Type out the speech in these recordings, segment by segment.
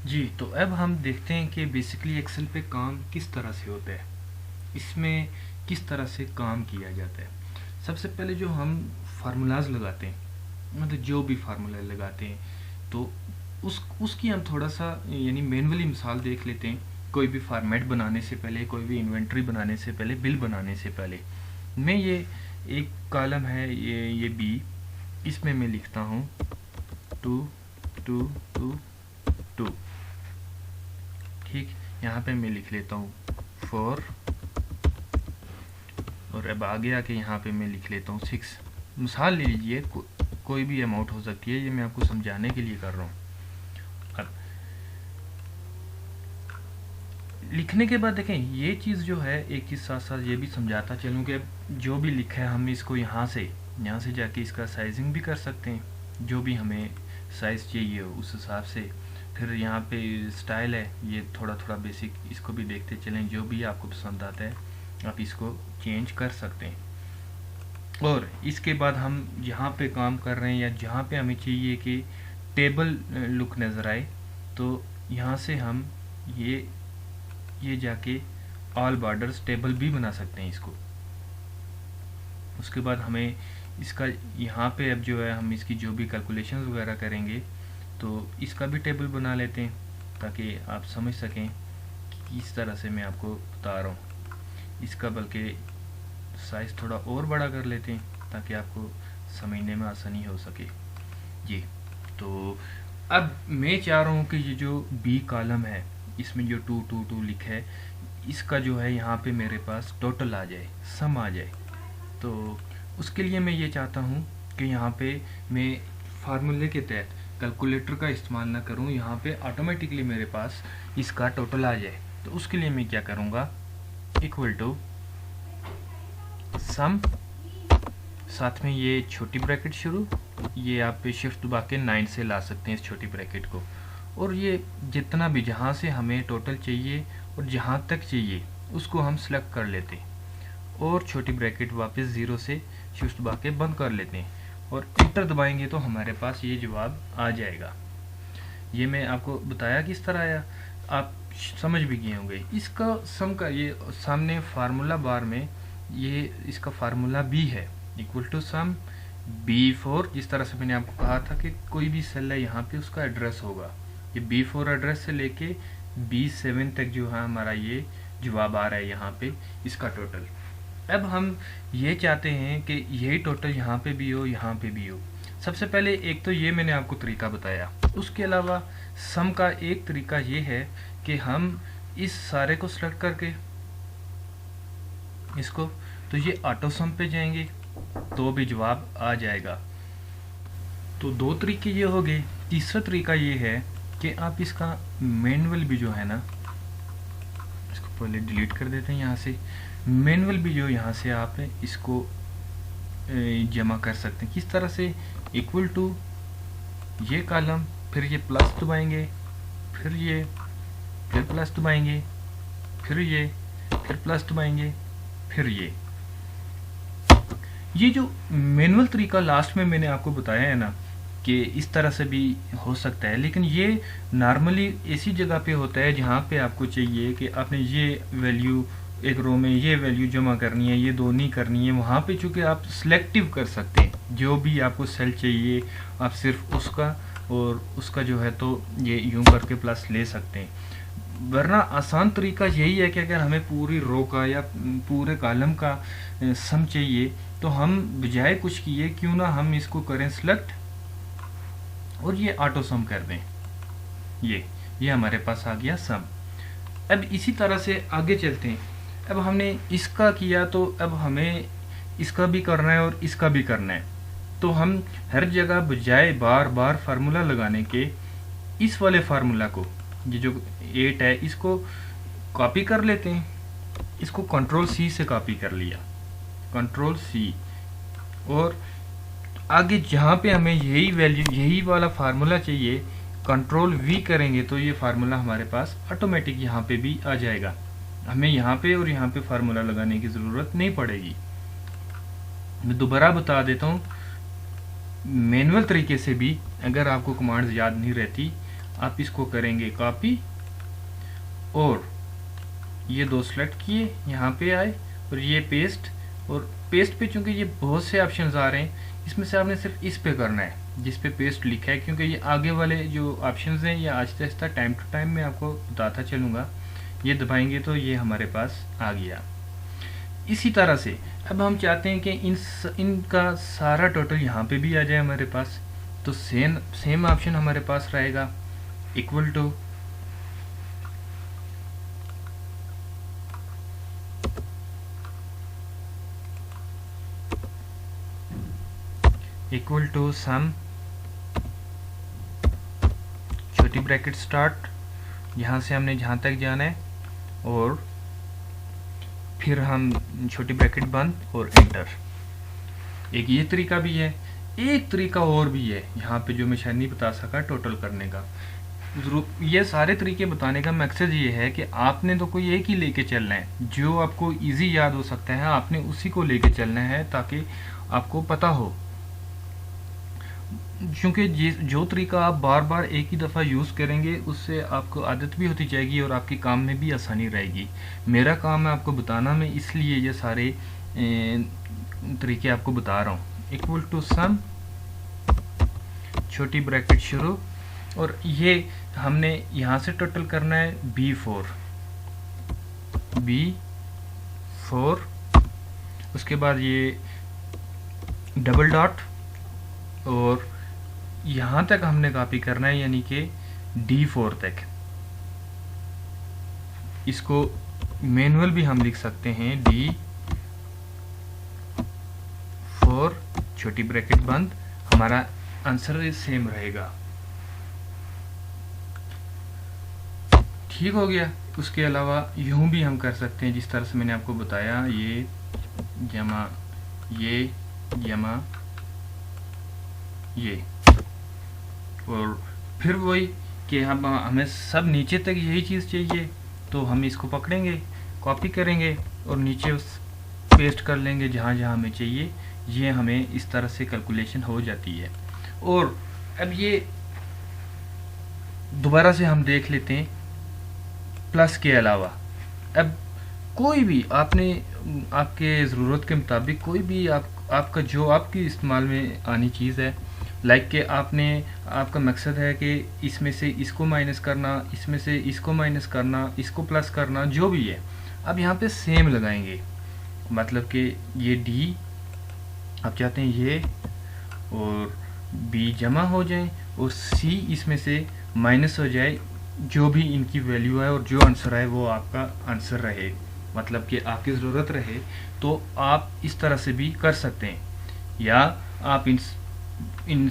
जी, तो अब हम देखते हैं कि बेसिकली एक्सेल पे काम किस तरह से होता है, इसमें किस तरह से काम किया जाता है। सबसे पहले जो हम फार्मूलाज लगाते हैं, मतलब जो भी फार्मूला लगाते हैं, तो उसकी हम थोड़ा सा यानी मैनुअली मिसाल देख लेते हैं। कोई भी फॉर्मेट बनाने से पहले, कोई भी इन्वेंट्री बनाने से पहले, बिल बनाने से पहले मैं ये एक कॉलम है, ये बी, इसमें मैं लिखता हूँ 2 2 2 2। ठीक, यहाँ पे मैं लिख लेता हूँ 4, और अब आगे आके यहाँ पे मैं लिख लेता हूँ 6। मिसाल ले लीजिए, कोई भी अमाउंट हो सकती है, ये मैं आपको समझाने के लिए कर रहा हूँ। अब लिखने के बाद देखें, ये चीज़ जो है, एक चीज़ साथ साथ ये भी समझाता चलूँ कि जो भी लिखा है हम इसको यहाँ से जाके इसका साइजिंग भी कर सकते हैं, जो भी हमें साइज़ चाहिए उस हिसाब से। फिर यहाँ पे स्टाइल है, ये थोड़ा थोड़ा बेसिक, इसको भी देखते चलें, जो भी आपको पसंद आता है आप इसको चेंज कर सकते हैं। और इसके बाद हम जहाँ पे काम कर रहे हैं या जहाँ पे हमें चाहिए कि टेबल लुक नज़र आए, तो यहाँ से हम ये जाके ऑल बॉर्डर्स टेबल भी बना सकते हैं इसको। उसके बाद हमें इसका यहाँ पे अब जो है, हम इसकी जो भी कैलकुलेशंस वगैरह करेंगे तो इसका भी टेबल बना लेते हैं, ताकि आप समझ सकें कि इस तरह से मैं आपको बता रहा हूँ। इसका बल्कि साइज़ थोड़ा और बड़ा कर लेते हैं ताकि आपको समझने में आसानी हो सके। जी, तो अब मैं चाह रहा हूँ कि ये जो बी कॉलम है, इसमें जो 2 2 2 लिखा है, इसका जो है यहाँ पे मेरे पास टोटल आ जाए, सम आ जाए। तो उसके लिए मैं ये चाहता हूँ कि यहाँ पे मैं फार्मूले के तहत कैलकुलेटर का इस्तेमाल ना करूँ, यहाँ पे ऑटोमेटिकली मेरे पास इसका टोटल आ जाए। तो उसके लिए मैं क्या करूँगा, इक्वल टू सम, साथ में ये छोटी ब्रैकेट शुरू, ये आप शिफ्ट दबा के 9 से ला सकते हैं इस छोटी ब्रैकेट को। और ये जितना भी जहाँ से हमें टोटल चाहिए और जहाँ तक चाहिए उसको हम सिलेक्ट कर लेते हैं, और छोटी ब्रैकेट वापस 0 से शिफ्ट दबा के बंद कर लेते हैं, और इंटर दबाएंगे तो हमारे पास ये जवाब आ जाएगा। ये मैं आपको बताया किस तरह आया, आप समझ भी गए होंगे। इसका सम का ये सामने फार्मूला बार में ये इसका फार्मूला भी है, इक्वल टू सम B4। जिस तरह से मैंने आपको कहा था कि कोई भी सेल है यहाँ पे उसका एड्रेस होगा, ये B4 एड्रेस से लेके B7 तक जो है हमारा ये जवाब आ रहा है यहाँ पे, इसका टोटल। अब हम ये चाहते हैं कि यही टोटल यहाँ पे भी हो, यहाँ पे भी हो। सबसे पहले एक तो ये मैंने आपको तरीका बताया, उसके अलावा सम का एक तरीका ये है कि हम इस सारे को सिलेक्ट करके इसको, तो ये ऑटो सम पे जाएंगे तो भी जवाब आ जाएगा। तो दो तरीके ये हो गए। तीसरा तरीका ये है कि आप इसका मैनुअल भी जो है ना, इसको पहले डिलीट कर देते हैं यहाँ से, मैनुअल भी जो यहाँ से आप इसको जमा कर सकते हैं। किस तरह से, इक्वल टू ये कॉलम, फिर ये प्लस दबाएंगे, फिर ये, फिर प्लस दबाएंगे, फिर ये, फिर प्लस दबाएंगे, फिर ये जो मैनुअल तरीका लास्ट में मैंने आपको बताया है ना कि इस तरह से भी हो सकता है, लेकिन ये नॉर्मली ऐसी जगह पे होता है जहाँ पे आपको चाहिए कि आपने ये वैल्यू एक रो में ये वैल्यू जमा करनी है, ये दो नहीं करनी है। वहाँ पे चूँकि आप सिलेक्टिव कर सकते हैं, जो भी आपको सेल चाहिए आप सिर्फ उसका और उसका जो है तो ये यूं करके प्लस ले सकते हैं। वरना आसान तरीका यही है कि अगर हमें पूरी रो का या पूरे कॉलम का सम चाहिए, तो हम बजाय कुछ किए क्यों ना हम इसको करें सिलेक्ट और ये ऑटो सम कर दें। ये हमारे पास आ गया सम। अब इसी तरह से आगे चलते हैं। अब हमने इसका किया तो अब हमें इसका भी करना है और इसका भी करना है। तो हम हर जगह बजाय बार बार फार्मूला लगाने के, इस वाले फार्मूला को, ये जो 8 है, इसको कॉपी कर लेते हैं। इसको कंट्रोल C से कॉपी कर लिया, कंट्रोल C, और आगे जहाँ पे हमें यही वैल्यू, यही वाला फार्मूला चाहिए, कंट्रोल V करेंगे तो ये फार्मूला हमारे पास ऑटोमेटिक यहाँ पे भी आ जाएगा। हमें यहाँ पे और यहाँ पे फार्मूला लगाने की ज़रूरत नहीं पड़ेगी। मैं दोबारा बता देता हूँ, मैनुअल तरीके से भी अगर आपको कमांड्स याद नहीं रहती, आप इसको करेंगे कॉपी और ये 2 सेलेक्ट किए, यहाँ पे आए और ये पेस्ट, और पेस्ट पे चूंकि ये बहुत से ऑप्शंस आ रहे हैं, इसमें से आपने सिर्फ इस पे करना है जिस पे पेस्ट लिखा है, क्योंकि ये आगे वाले जो ऑप्शंस हैं ये Aahista Aahista time to time मैं आपको बताता चलूँगा। ये दबाएंगे तो ये हमारे पास आ गया। इसी तरह से अब हम चाहते हैं कि इनका सारा टोटल यहाँ पे भी आ जाए हमारे पास, तो सेम ऑप्शन हमारे पास रहेगा, इक्वल टू सम, छोटी ब्रैकेट स्टार्ट, यहाँ से हमने जहाँ तक जाना है, और फिर हम छोटी ब्रैकेट बंद और एंटर। एक ये तरीका भी है, एक तरीका और भी है यहाँ पे जो मैं शायद नहीं बता सका टोटल करने का। ये सारे तरीके बताने का मकसद ये है कि आपने तो कोई एक ही लेके चलना है, जो आपको इजी याद हो सकता है आपने उसी को लेके चलना है ताकि आपको पता हो, क्योंकि जो तरीका आप बार बार एक ही दफ़ा यूज़ करेंगे उससे आपको आदत भी होती जाएगी और आपके काम में भी आसानी रहेगी। मेरा काम है आपको बताना, मैं इसलिए ये सारे तरीके आपको बता रहा हूँ। इक्वल टू सम, छोटी ब्रैकेट शुरू, और ये हमने यहाँ से टोटल करना है B4, उसके बाद ये डबल डॉट, और यहाँ तक हमने कॉपी करना है यानी कि D4 तक। इसको मैनुअल भी हम लिख सकते हैं, D4 छोटी ब्रैकेट बंद, हमारा आंसर सेम रहेगा। ठीक हो गया। उसके अलावा यूं भी हम कर सकते हैं जिस तरह से मैंने आपको बताया, ये जमा ये, और फिर वही कि हम हमें सब नीचे तक यही चीज़ चाहिए, तो हम इसको पकड़ेंगे, कॉपी करेंगे और नीचे उस पेस्ट कर लेंगे जहाँ जहाँ हमें चाहिए। ये हमें इस तरह से कैलकुलेशन हो जाती है। और अब ये दोबारा से हम देख लेते हैं, प्लस के अलावा अब कोई भी आपने आपके ज़रूरत के मुताबिक कोई भी आपका जो आपकी इस्तेमाल में आनी चीज़ है, लाइक कि आपका मकसद है कि इसमें से इसको माइनस करना, इसमें से इसको माइनस करना, इसको प्लस करना, जो भी है, अब यहाँ पे सेम लगाएंगे। मतलब कि ये डी आप चाहते हैं ये और बी जमा हो जाए और सी इसमें से माइनस हो जाए, जो भी इनकी वैल्यू है और जो आंसर है वो आपका आंसर रहे, मतलब कि आपकी ज़रूरत रहे। तो आप इस तरह से भी कर सकते हैं, या आप इन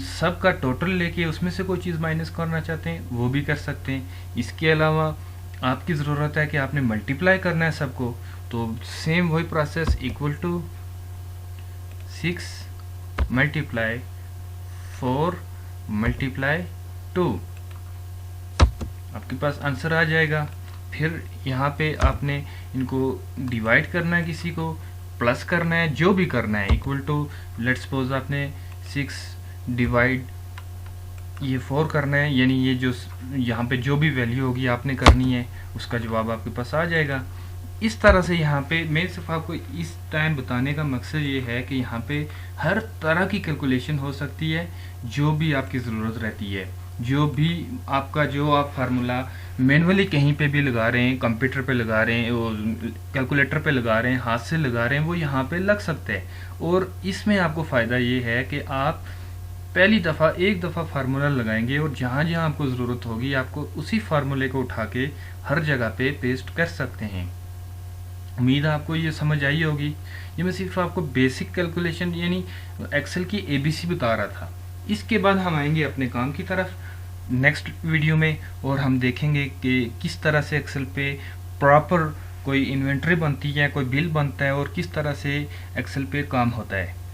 सब का टोटल लेके उसमें से कोई चीज़ माइनस करना चाहते हैं वो भी कर सकते हैं। इसके अलावा आपकी ज़रूरत है कि आपने मल्टीप्लाई करना है सबको, तो सेम वही process, equal to 6 multiply 4 multiply 2, आपके पास आंसर आ जाएगा। फिर यहाँ पे आपने इनको डिवाइड करना है, किसी को प्लस करना है, जो भी करना है, इक्वल टू लेट्स सपोज आपने 6 डिवाइड ये 4 करना है, यानी ये जो यहाँ पे जो भी वैल्यू होगी आपने करनी है, उसका जवाब आपके पास आ जाएगा। इस तरह से यहाँ पे मैं सिर्फ आपको इस टाइम बताने का मकसद ये है कि यहाँ पे हर तरह की कैलकुलेशन हो सकती है, जो भी आपकी ज़रूरत रहती है, जो भी आपका जो आप फार्मूला मैनुअली कहीं पे भी लगा रहे हैं, कंप्यूटर पे लगा रहे हैं, और कैलकुलेटर पे लगा रहे हैं, हाथ से लगा रहे हैं, वो यहाँ पे लग सकते हैं। और इसमें आपको फ़ायदा ये है कि आप पहली दफ़ा एक दफ़ा फार्मूला लगाएंगे और जहाँ जहाँ आपको ज़रूरत होगी आपको उसी फार्मूले को उठा के हर जगह पे पेस्ट कर सकते हैं। उम्मीद है आपको ये समझ आई होगी। ये मैं सिर्फ आपको बेसिक कैलकुलेशन यानी एक्सेल की ABC बता रहा था। इसके बाद हम आएंगे अपने काम की तरफ नेक्स्ट वीडियो में, और हम देखेंगे कि किस तरह से एक्सेल पे प्रॉपर कोई इन्वेंट्री बनती है, कोई बिल बनता है, और किस तरह से एक्सेल पे काम होता है।